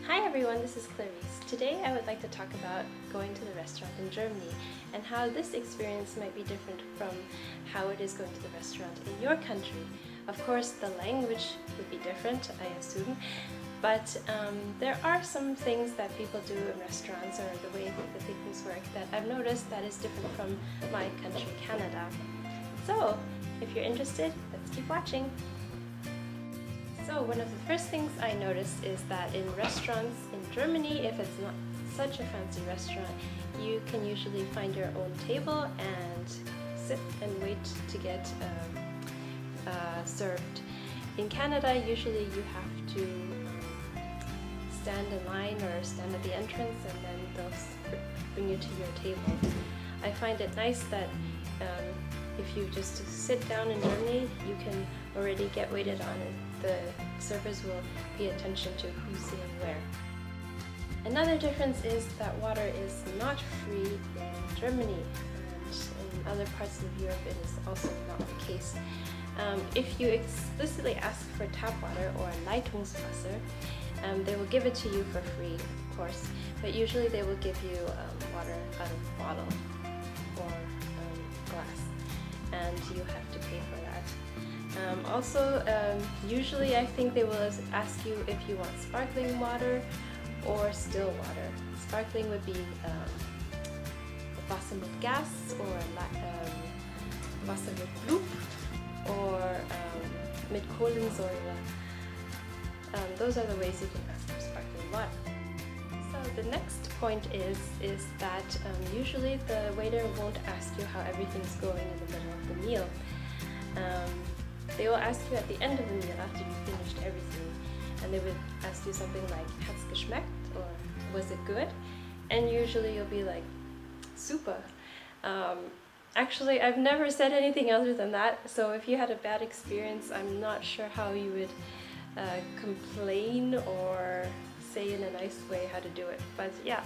Hi everyone, this is Clarice. Today I would like to talk about going to the restaurant in Germany and how this experience might be different from how it is going to the restaurant in your country. Of course, the language would be different, I assume, but there are some things that people do in restaurants or the way that things work that I've noticed that is different from my country, Canada. So, if you're interested, let's keep watching. So one of the first things I noticed is that in restaurants in Germany, if it's not such a fancy restaurant, you can usually find your own table and sit and wait to get served. In Canada, usually you have to stand in line or stand at the entrance and then they'll bring you to your table. I find it nice that if you just sit down in Germany, you can already get waited on and the servers will pay attention to who's sitting where. Another difference is that water is not free in Germany, and in other parts of Europe it is also not the case. If you explicitly ask for tap water or Leitungswasser, they will give it to you for free, of course, but usually they will give you water out of a bottle or glass, and you have to pay for that. Usually I think they will ask you if you want sparkling water or still water. Sparkling would be Wasser mit Gas or Wasser mit Blub or mit Kohlensäure. Those are the ways you can ask for sparkling water. So the next point is that usually the waiter won't ask you how everything's going in the middle of the meal. They will ask you at the end of the meal after you've finished everything, and they would ask you something like, "Hat's geschmeckt?" or "Was it good?" And usually you'll be like, "Super." Actually, I've never said anything other than that, so if you had a bad experience, I'm not sure how you would complain or say in a nice way how to do it. But yeah,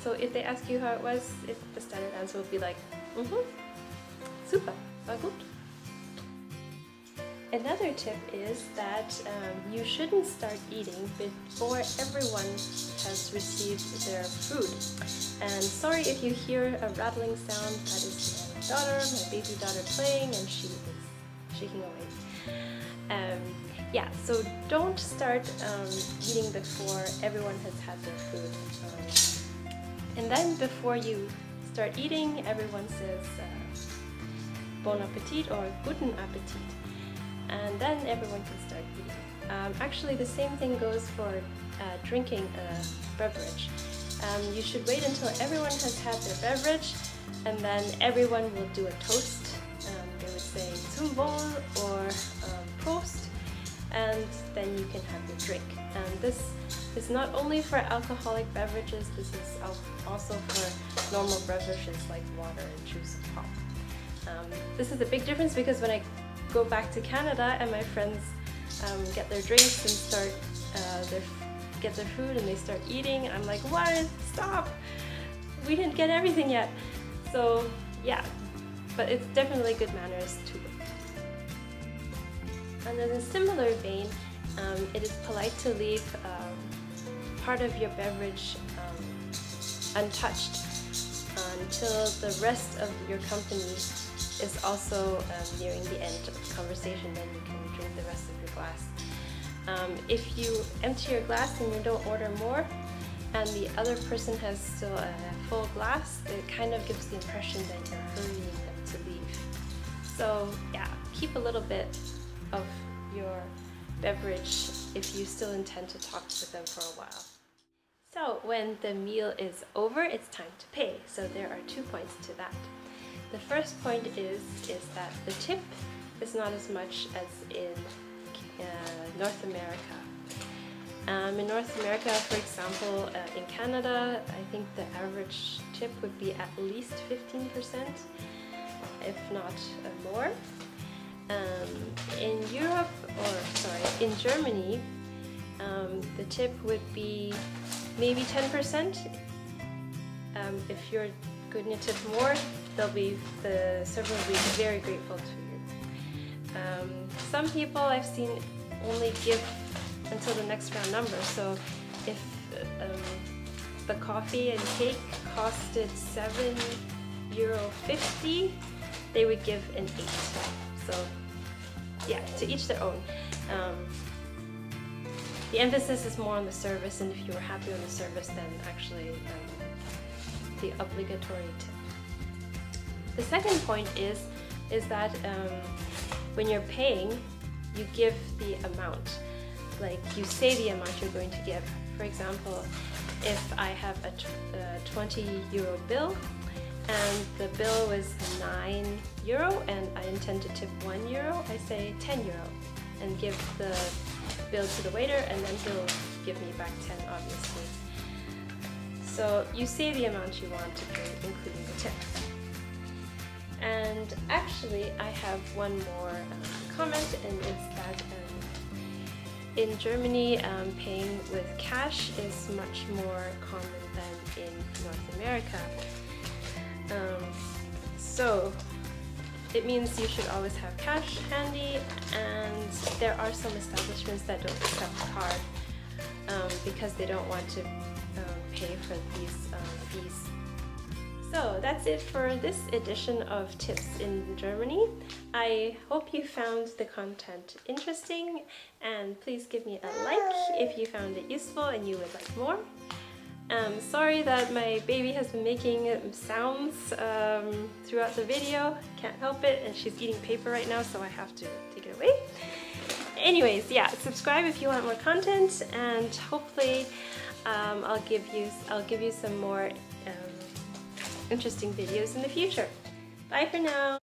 so if they ask you how it was, the standard answer will be like, super, war gut. Another tip is that you shouldn't start eating before everyone has received their food. And sorry if you hear a rattling sound, that is my daughter, my baby daughter playing, and she is shaking away. So don't start eating before everyone has had their food. And then before you start eating, everyone says Bon Appetit or Guten Appetit. And then everyone can start eating. Actually, the same thing goes for drinking a beverage. You should wait until everyone has had their beverage, and then everyone will do a toast. They would say Zum Wohl or Prost, and then you can have your drink. And this is not only for alcoholic beverages, this is also for normal beverages like water and juice and pop. This is a big difference because when I go back to Canada and my friends get their drinks and start get their food and they start eating, I'm like, what? Stop! We didn't get everything yet. So yeah, but it's definitely good manners too. And in a similar vein, it is polite to leave part of your beverage untouched until the rest of your company is also nearing the end of the conversation. Then you can drink the rest of your glass. If you empty your glass and you don't order more, and the other person has still a full glass, it kind of gives the impression that you're hurrying them to leave. So yeah, keep a little bit of your beverage if you still intend to talk with them for a while. So when the meal is over, it's time to pay. So there are 2 points to that. The first point is that the tip is not as much as in North America. In North America, for example, in Canada, I think the average tip would be at least 15%, if not more. In Germany, the tip would be maybe 10%. If you're going to tip more, the server will be very grateful to you. Some people I've seen only give until the next round number, so if the coffee and cake costed €7.50, they would give an 8. So yeah, to each their own. The emphasis is more on the service, and if you were happy with the service, then actually the obligatory tip. The second point is that when you're paying, you give the amount. Like, you say the amount you're going to give. For example, if I have a €20 bill and the bill was €9 and I intend to tip €1, I say €10 and give the bill to the waiter, and then he'll give me back 10, obviously. So you say the amount you want to pay, including the tip. And actually, I have one more comment, and it's that in Germany, paying with cash is much more common than in North America. So it means you should always have cash handy, and there are some establishments that don't accept card because they don't want to pay for these fees. So that's it for this edition of Tips in Germany. I hope you found the content interesting, and please give me a like if you found it useful and you would like more. Sorry that my baby has been making sounds throughout the video. Can't help it, and she's eating paper right now, so I have to take it away. Anyways, yeah, subscribe if you want more content, and hopefully I'll give you some more interesting videos in the future. Bye for now.